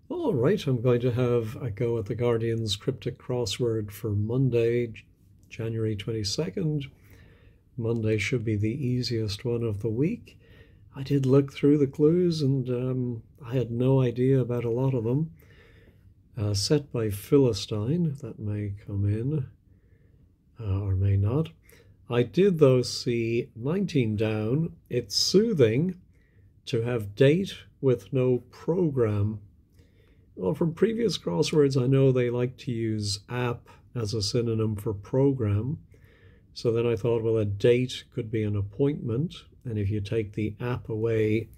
All right, I'm going to have a go at the Guardian's Cryptic Crossword for Monday, January 22nd. Monday should be the easiest one of the week. I did look through the clues and I had no idea about a lot of them. Set by Philistine, that may come in or may not. I did though see 19 down. It's soothing to have date with no program. Well, from previous crosswords, I know they like to use app as a synonym for program. So then I thought, well, a date could be an appointment. And if you take the app away,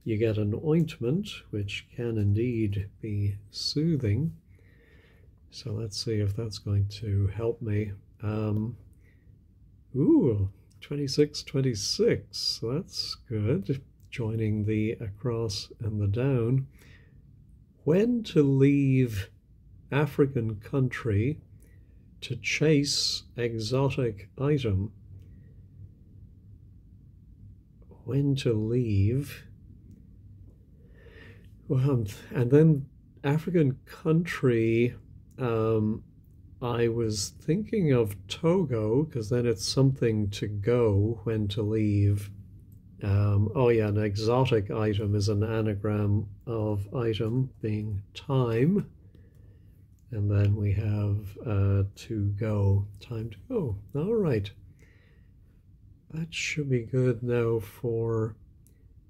you get an ointment, which can indeed be soothing. So let's see if that's going to help me. Ooh, 26-26. So that's good. Joining the across and the down. When to leave African country to chase exotic item. When to leave. Well, and then African country, I was thinking of Togo, because then it's something to go, when to leave. Oh yeah, an exotic item is an anagram of item being time. And then we have to go, time to go. All right. That should be good now for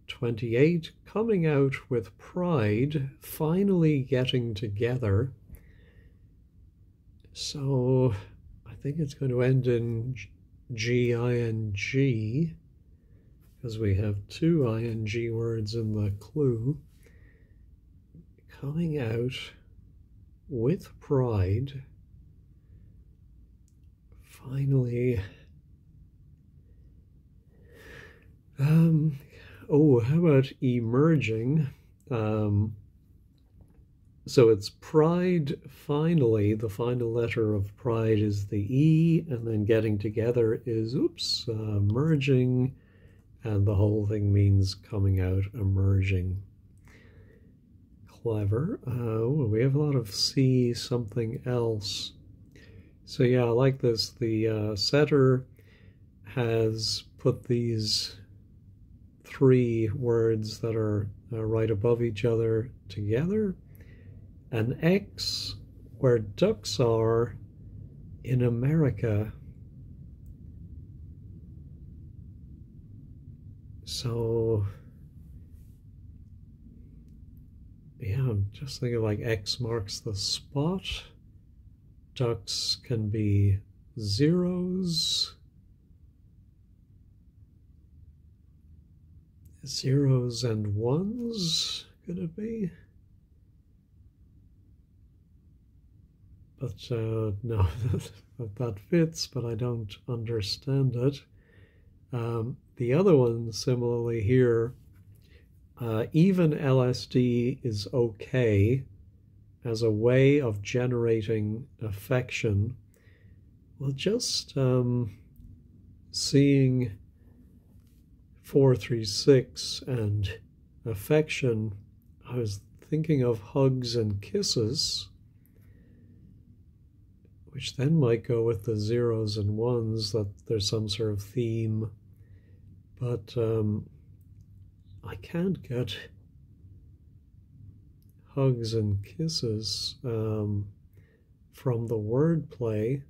28. Coming out with pride, finally getting together. So I think it's going to end in G-I-N-G, because we have two ing words in the clue. Coming out with pride, finally. Oh, how about emerging? So it's pride, finally. The final letter of pride is the E, and then getting together is, merging, and the whole thing means coming out, emerging. Clever. We have a lot of C something else. So yeah, I like this. The setter has put these three words that are right above each other together. An X where ducks are in America. So yeah, I'm just thinking like X marks the spot. Ducks can be zeros. Zeros and ones, could it be? But no, that fits, but I don't understand it. The other one, similarly here, even LSD is okay as a way of generating affection. Well, just seeing 436 and affection, I was thinking of hugs and kisses, which then might go with the zeros and ones, that there's some sort of theme. But I can't get hugs and kisses from the wordplay.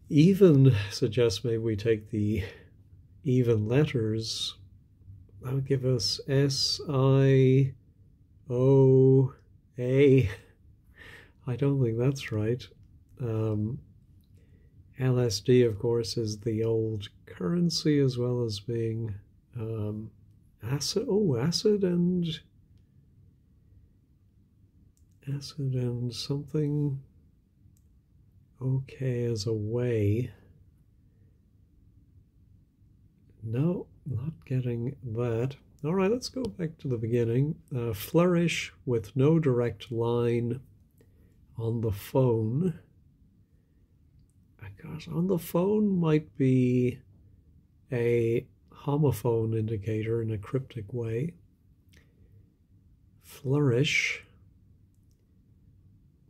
Even suggests maybe we take the even letters. That would give us S-I-O-A. I don't think that's right. LSD, of course, is the old currency, as well as being acid. Oh, acid and something. Okay, as a way. No, not getting that. All right, let's go back to the beginning. Flourish with no direct line on the phone. Gosh, on the phone might be a homophone indicator in a cryptic way. flourish.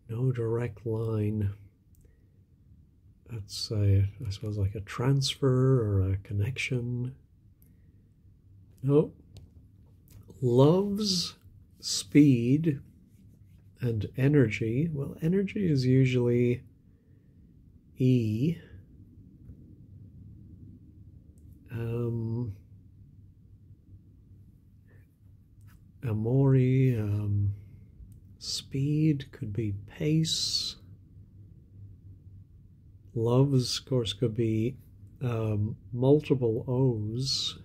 No direct line. That's, I suppose, like a transfer or a connection. No. Loves, speed, and energy. Well, energy is usually E. Amori, speed could be pace. Loves, of course, could be multiple O's.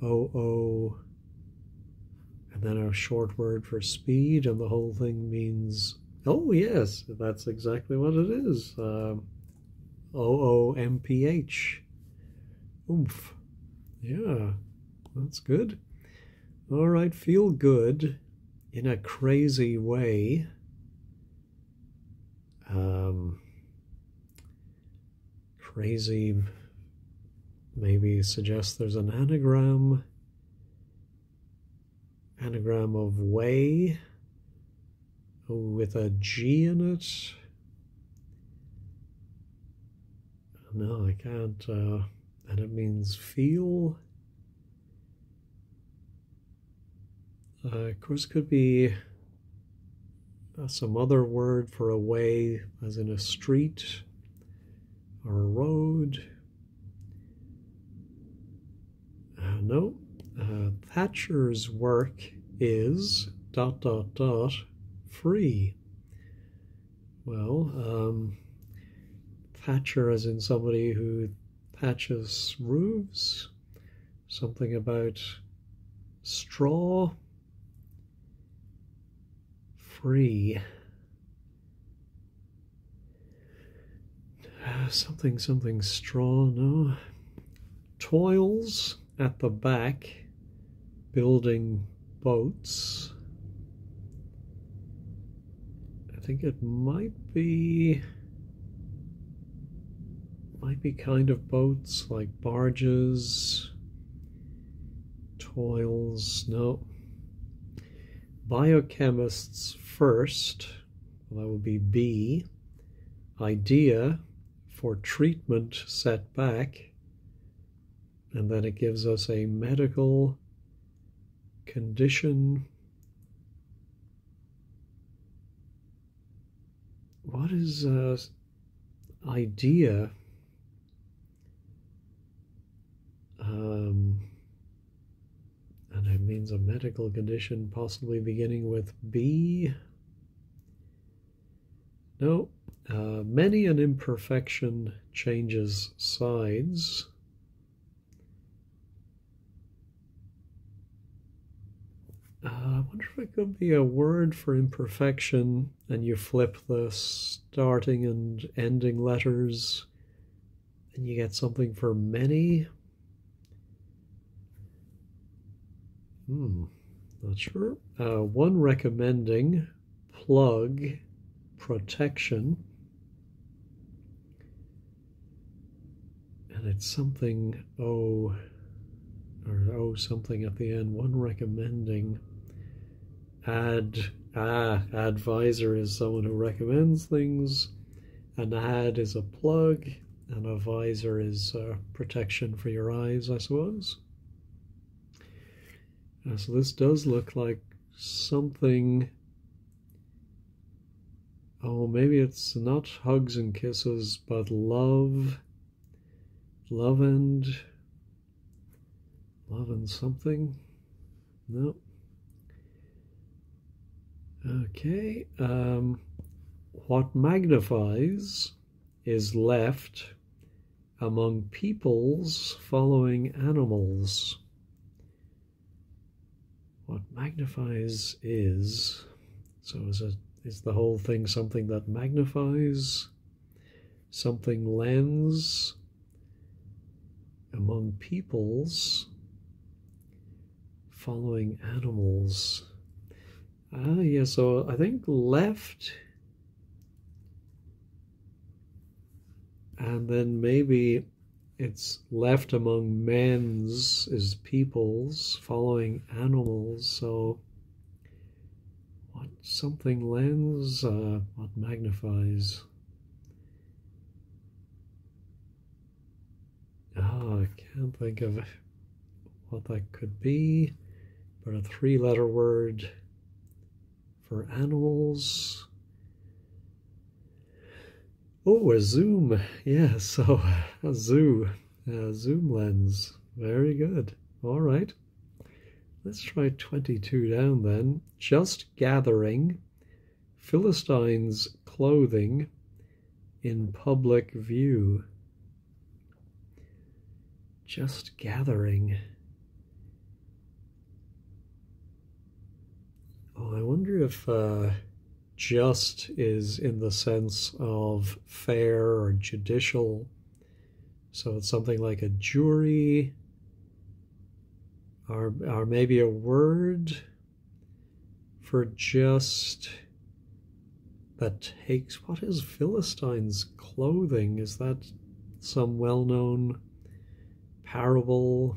O, and then a short word for speed, and the whole thing means, oh yes, that's exactly what it is. OOMPH. Oomph. Yeah, that's good. All right, feel good in a crazy way. Crazy maybe suggests there's an anagram. Anagram of way with a G in it. No, I can't. And it means feel. Of course, could be some other word for a way, as in a street or a road. No. Thatcher's work is ... free. Well, thatcher as in somebody who thatches roofs. Something about straw. Free. Something straw, no. Toils at the back, building boats. I think it might be kind of boats, like barges. Toils, no. Biochemists first, well, that would be B. Idea for treatment set back. And then it gives us a medical condition. What is idea? And it means a medical condition, possibly beginning with B. No. Many an imperfection changes sides. I wonder if it could be a word for imperfection, and you flip the starting and ending letters, and you get something for many. Not sure. One recommending, plug, protection. And it's something O, or O something at the end. One recommending. Advisor is someone who recommends things. An ad is a plug, and a visor is protection for your eyes, I suppose. So this does look like something. Oh, maybe it's not hugs and kisses, but love and something. No. Okay. What magnifies is left among peoples following animals. What magnifies is, so is the whole thing something that magnifies? Something lends among peoples following animals. Yeah, so I think left, and then maybe it's left among men's is peoples following animals. So something lens, what magnifies? I can't think of what that could be, but a three-letter word for animals. Oh, a zoom. Yeah, so a zoom lens. Very good. All right. Let's try 22 down then. Just gathering Philistines' clothing in public view. Just gathering. Oh, I wonder if just is in the sense of fair or judicial. So it's something like a jury, or maybe a word for just that takes. What is Philistines' clothing? Is that some well-known parable?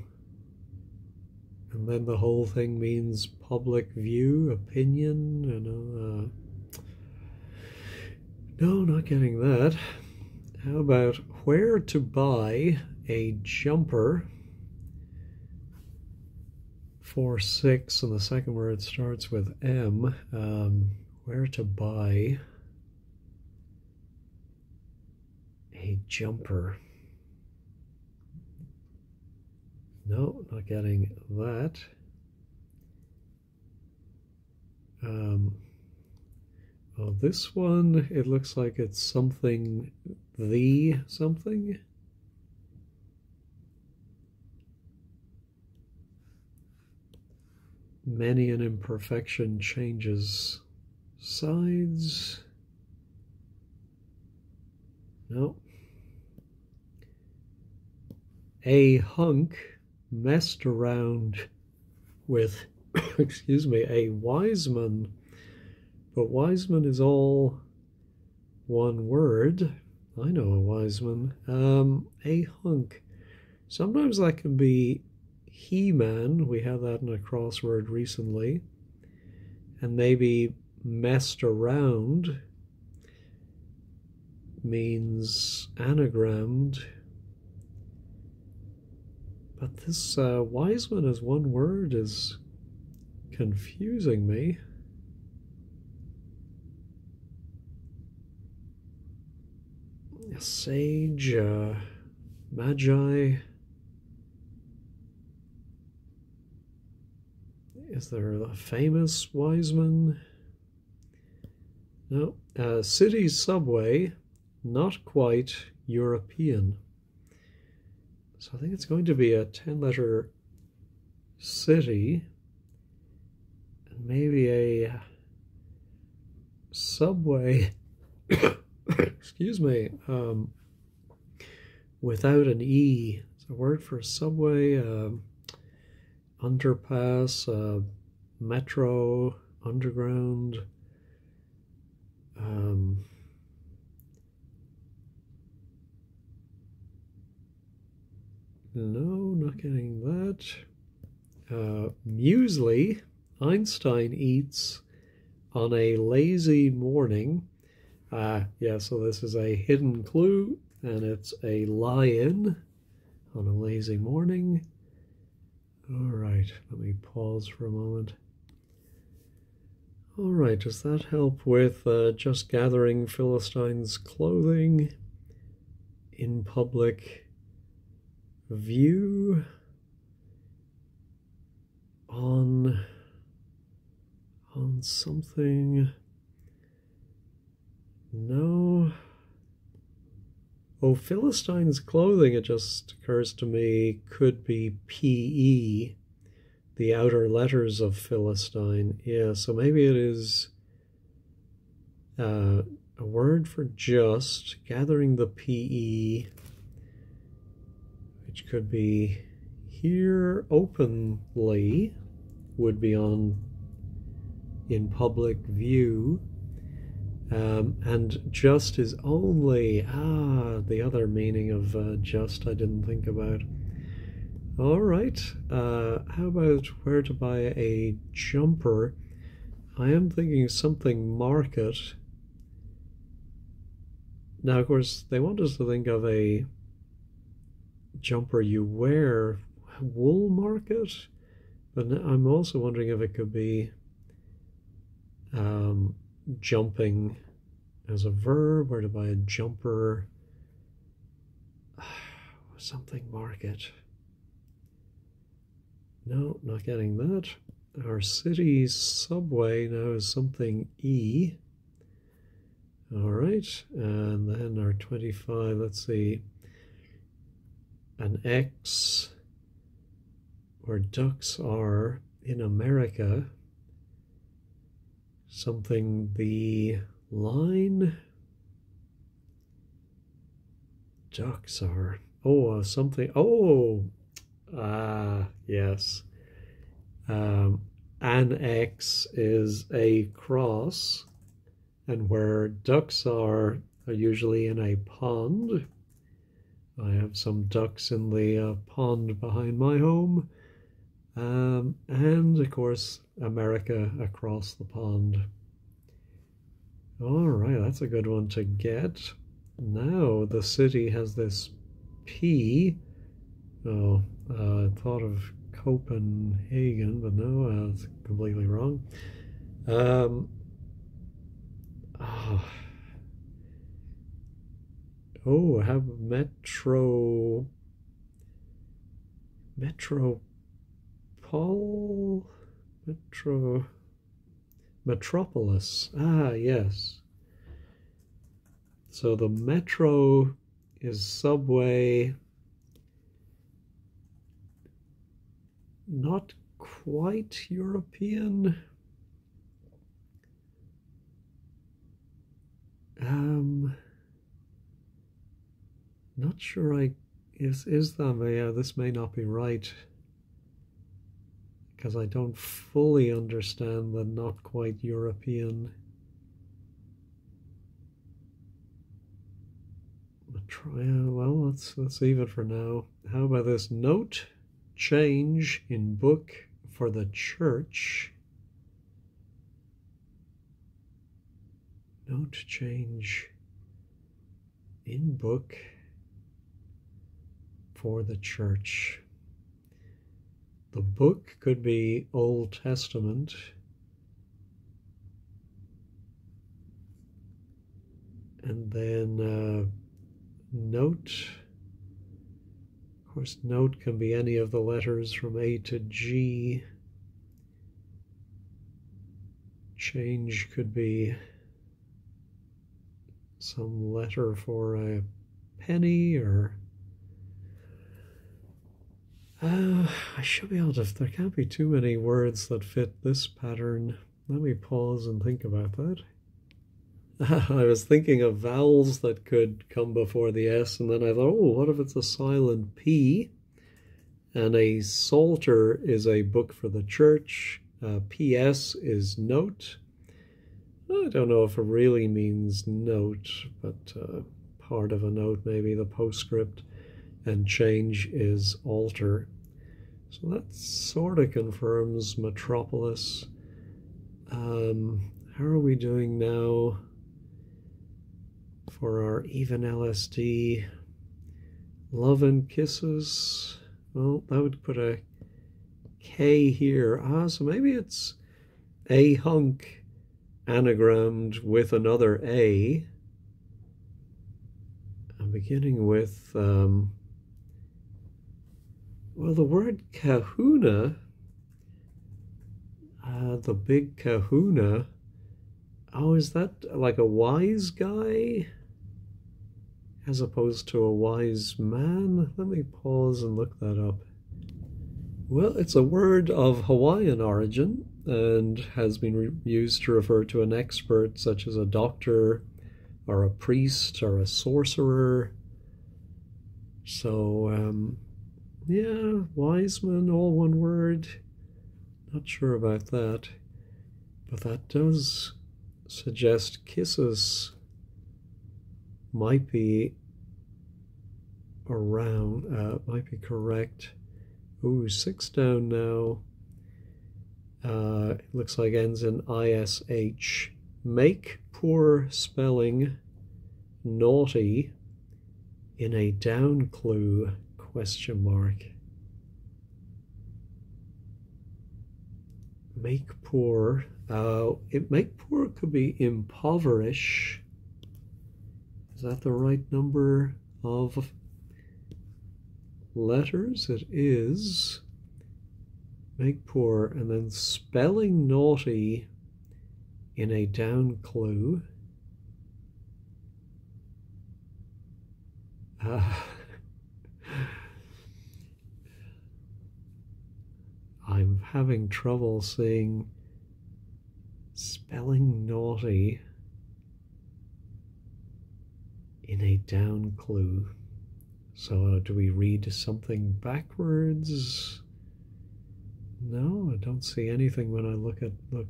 And then the whole thing means public view, opinion, you know. No, not getting that. How about where to buy a jumper? 4-6, and the second word starts with M. Where to buy a jumper? No, not getting that. Oh, this one, it looks like it's something, something. Many an imperfection changes sides. No. A hunk messed around with, excuse me, a wiseman. But wiseman is all one word. I know a wiseman. A hunk. Sometimes that can be He-Man. We had that in a crossword recently. And maybe messed around means anagrammed. But this wiseman as one word is confusing me. A sage, magi. Is there a famous wiseman? No. City subway, not quite European. So I think it's going to be a 10-letter city, and maybe a subway, excuse me, without an E. It's a word for subway, underpass, metro, underground. No, not getting that. Muesli, Einstein eats on a lazy morning. Yeah, so this is a hidden clue, and it's a lie-in on a lazy morning. All right, let me pause for a moment. All right, does that help with just gathering Philistines' clothing in public view on something? No. Oh, Philistines' clothing, it just occurs to me, could be PE, the outer letters of Philistine. Yeah, so maybe it is a word for just, gathering the PE, which could be here openly, would be on in public view. And just is only, the other meaning of just I didn't think about. All right, how about where to buy a jumper? I am thinking something market. Now, of course, they want us to think of a jumper you wear, wool market, but I'm also wondering if it could be jumping as a verb, or to buy a jumper, something market. No, not getting that. Our city's subway now is something E. All right, and then our 25, let's see, an X, where ducks are in America, something the line, ducks are, something, yes. An X is a cross, and where ducks are usually in a pond. I have some ducks in the pond behind my home, and of course America across the pond. All right, that's a good one to get. Now the city has this P. I thought of Copenhagen, but no, that's completely wrong. I have metropolis. Yes. So the metro is subway. Not quite European. Not sure is that, yeah, this may not be right, because I don't fully understand the not quite European. Well, let's leave it for now. How about this? Note change in book for the church. Note change in book for the church. The book could be Old Testament. And then note. Of course, note can be any of the letters from A to G. Change could be some letter for a penny, or I should be able to, there can't be too many words that fit this pattern. Let me pause and think about that. I was thinking of vowels that could come before the S, and then I thought, what if it's a silent P? And a psalter is a book for the church. PS is note. I don't know if it really means note, but part of a note, maybe the postscript. And change is alter. So that sort of confirms metropolis. How are we doing now for our even LSD? Love and kisses. Well, that would put a K here. So maybe it's a hunk anagrammed with another A. I'm beginning with well, the word kahuna, the big kahuna. Is that like a wise guy as opposed to a wise man? Let me pause and look that up. Well, it's a word of Hawaiian origin and has been used to refer to an expert such as a doctor or a priest or a sorcerer. So, yeah, wise man, all one word. Not sure about that. But that does suggest kisses might be around, might be correct. 6 down now. It looks like ends in ISH. Make poor spelling naughty in a down clue, question mark. Make poor. Make poor could be impoverish. Is that the right number of letters? It is. Make poor, and then spelling naughty in a down clue. I'm having trouble seeing spelling naughty in a down clue. So do we read something backwards? No, I don't see anything when I look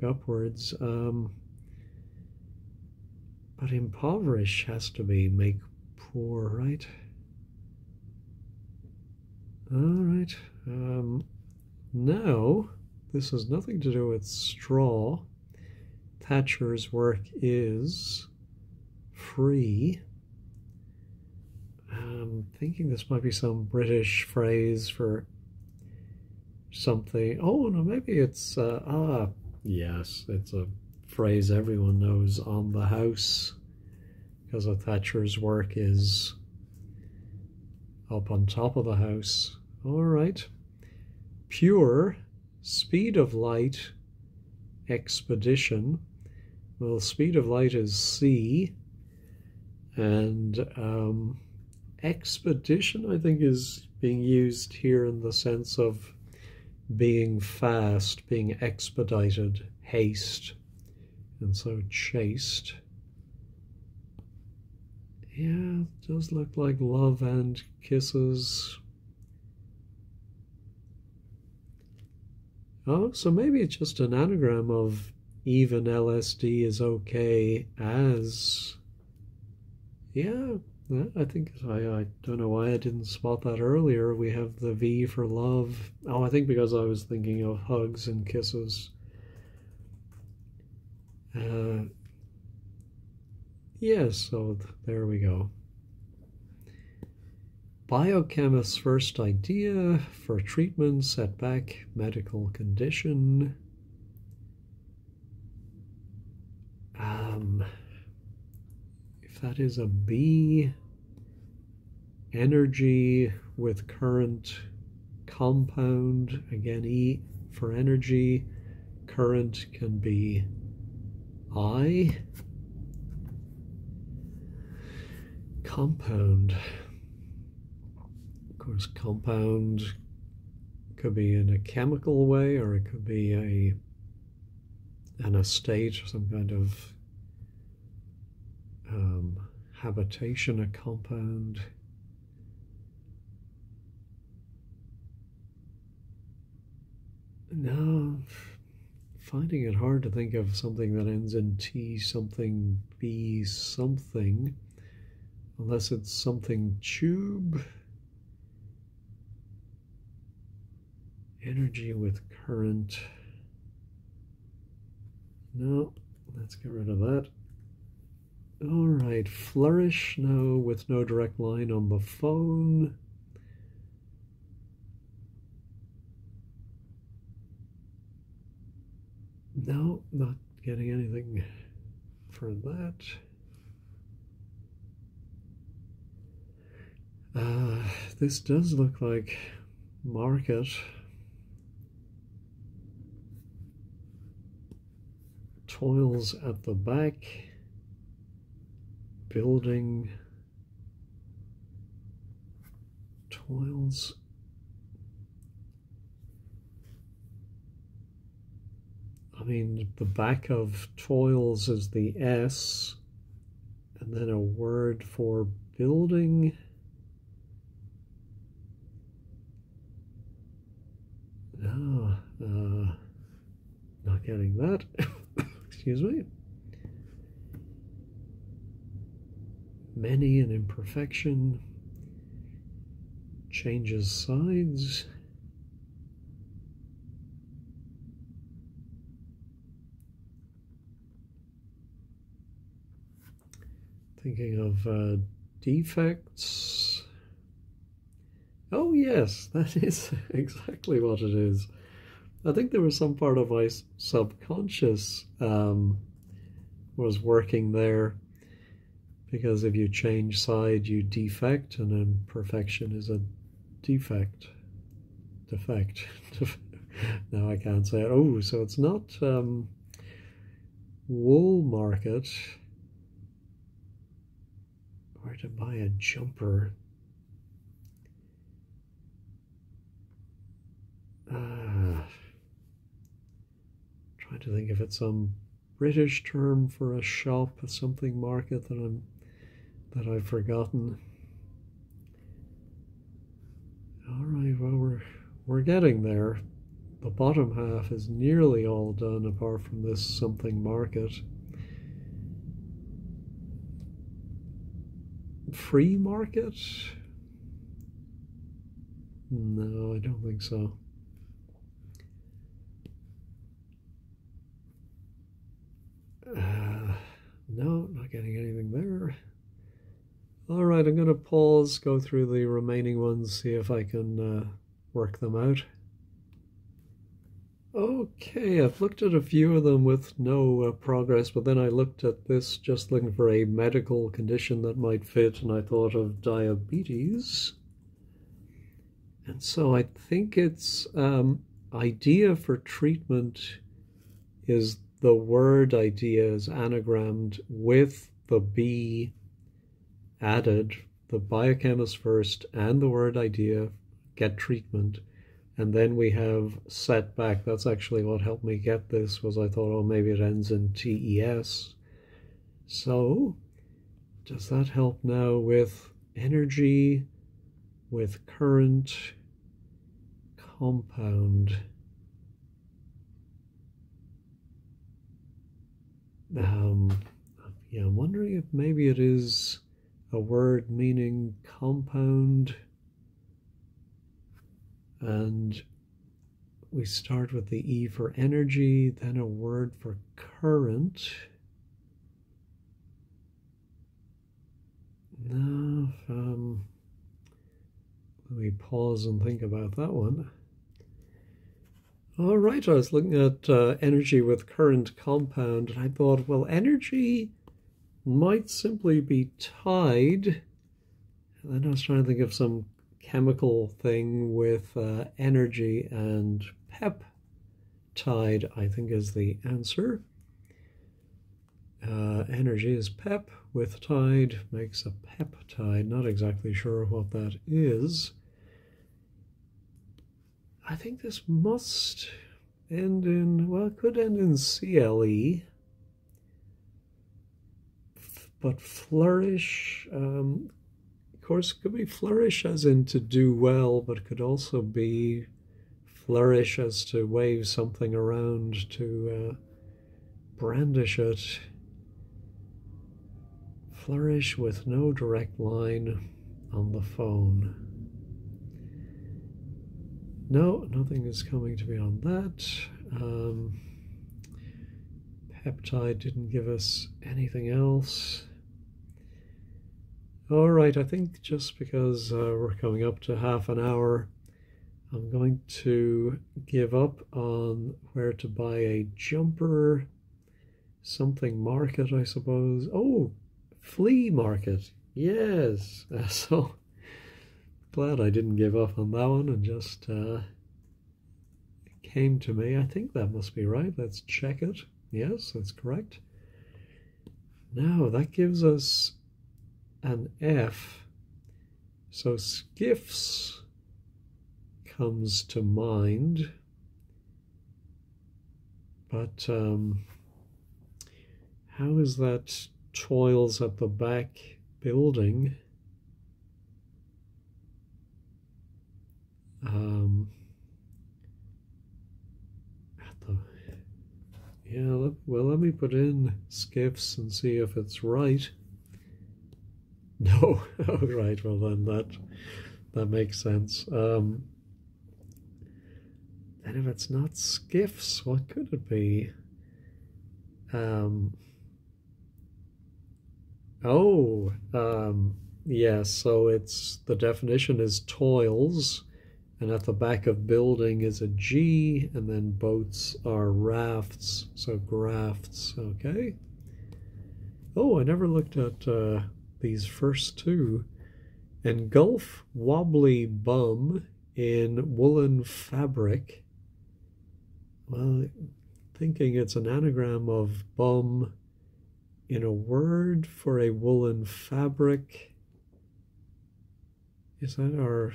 upwards. But impoverish has to be make poor, right? All right. Now, this has nothing to do with straw. Thatcher's work is free. I'm thinking this might be some British phrase for something. Oh, no, maybe it's, yes, it's a phrase everyone knows, on the house, because a Thatcher's work is up on top of the house. All right. Pure, speed of light, expedition. Well, speed of light is c, and expedition, I think, is being used here in the sense of being fast, being expedited, haste, and so chaste. Yeah, it does look like love and kisses. Oh, so maybe it's just an anagram of even LSD is okay as. Yeah, I think I don't know why I didn't spot that earlier. We have the V for love. Oh, I think because I was thinking of hugs and kisses. Yes, so there we go. Biochemist's first idea for treatment, setback, medical condition. If that is a B, energy with current compound, again E for energy, current can be I. Compound. Of course, compound could be in a chemical way, or it could be an estate, some kind of habitation, a compound. No, finding it hard to think of something that ends in T something, B something, unless it's something tube. Energy with current. No, let's get rid of that. All right, flourish, no, with no direct line on the phone. No, not getting anything for that. This does look like market. Toils at the back. Building. Toils. I mean, the back of toils is the S, and then a word for building. No, not getting that. Excuse me. Many an imperfection. Changes sides. thinking of defects. Oh yes, that is exactly what it is. I think there was some part of my subconscious was working there, because if you change side, you defect, and imperfection is a defect. Defect. Now I can't say it. Oh, so it's not wool market. Where to buy a jumper? Trying to think if it's some British term for a shop, something market that I've forgotten. All right, well we're getting there. The bottom half is nearly all done, apart from this something market. Free market? No, I don't think so. No, not getting anything there. All right, I'm going to pause, go through the remaining ones, see if I can work them out. Okay, I've looked at a few of them with no progress, but then I looked at this just looking for a medical condition that might fit, and I thought of diabetes. And so I think it's idea for treatment is the word idea is anagrammed with the B added, the biochemist first and the word idea get treatment. And then we have setback. That's actually what helped me get this, was I thought, oh, maybe it ends in TES. So does that help now with energy, with current, compound? Yeah, I'm wondering if maybe it is a word meaning compound, and we start with the E for energy, then a word for current. No, let me pause and think about that one. All right, I was looking at energy with current compound, and I thought, well, energy might simply be tide. And then I was trying to think of some chemical thing with energy, and peptide, I think, is the answer. Energy is pep, with tide makes a peptide. Not exactly sure what that is. I think this must end in, well, it could end in CLE, but flourish, of course, could be flourish as in to do well, but could also be flourish as to wave something around, to brandish it. Flourish with no direct line on the phone. No, nothing is coming to me on that. Peptide didn't give us anything else. All right, I think just because we're coming up to half an hour, I'm going to give up on where to buy a jumper. Something market, I suppose. Oh, flea market. Yes. So glad I didn't give up on that one and just it came to me. I think that must be right. Let's check it. Yes, that's correct. Now that gives us an F. So skiffs comes to mind, but how is that toils at the back building? Well, let me put in skiffs and see if it's right. No, oh, right. Well, then that makes sense. Then if it's not skiffs, what could it be? Oh, yes, so it's the definition is toils, and at the back of building is a G, and then boats are rafts, so grafts, okay. Oh, I never looked at these first two. Engulf wobbly bum in woolen fabric. Well, thinking it's an anagram of bum in a word for a woolen fabric. Is that our...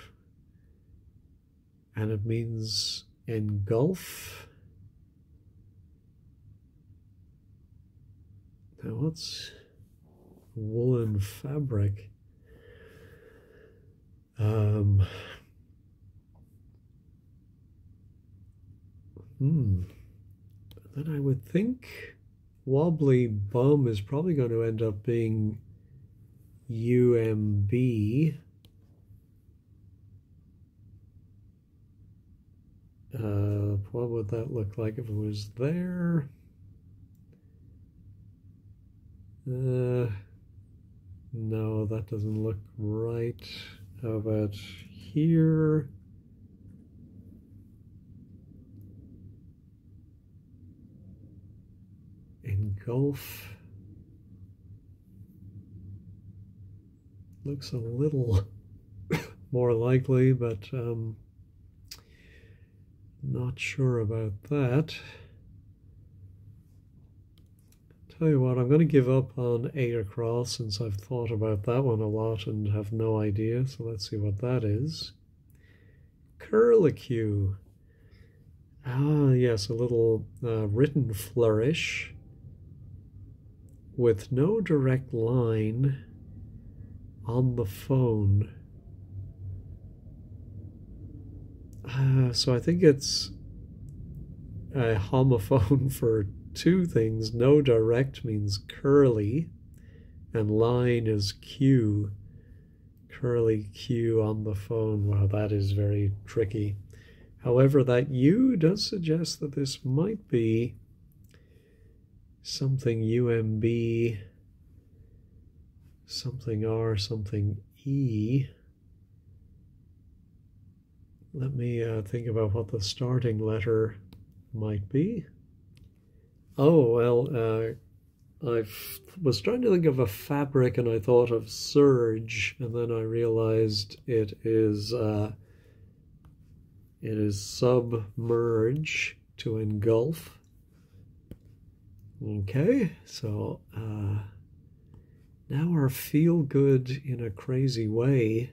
and it means engulf. Now what's woolen fabric? Then I would think wobbly bum is probably going to end up being UMB. What would that look like if it was there? No, that doesn't look right. How about here? Engulf. Looks a little more likely, but not sure about that. Tell you what, I'm going to give up on 8 across since I've thought about that one a lot and have no idea. So let's see what that is. Curlicue. Ah, yes, a little written flourish with no direct line on the phone. So I think it's a homophone for two things. No direct means curly, and line is Q. Curly Q on the phone. Wow, that is very tricky. However, that U does suggest that this might be something UMB, something R, something E. Let me think about what the starting letter might be. Oh, well, I was trying to think of a fabric and I thought of surge, and then I realized it is submerge, to engulf. Okay, so now our feel good in a crazy way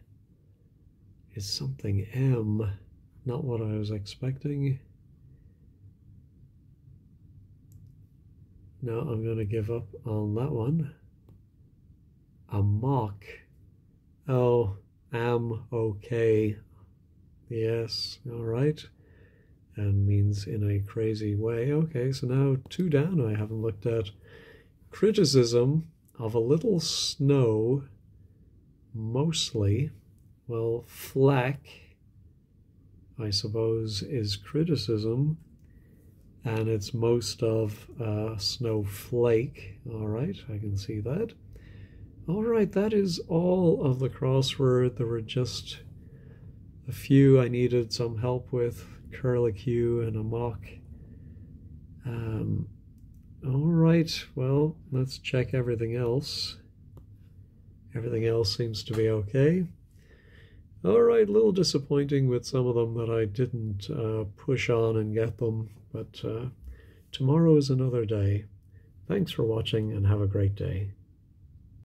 is something M, not what I was expecting. No, I'm going to give up on that one. A mock. Oh, am okay. Yes, all right. And means in a crazy way. Okay, so now 2 down. I haven't looked at criticism of a little snow, mostly. Well, flack, I suppose, is criticism, and it's most of snowflake. All right, I can see that. All right, that is all of the crossword. There were just a few I needed some help with, curlicue and a mock. All right, well, let's check everything else. Everything else seems to be okay. All right, a little disappointing with some of them that I didn't push on and get them, but tomorrow is another day. Thanks for watching and have a great day.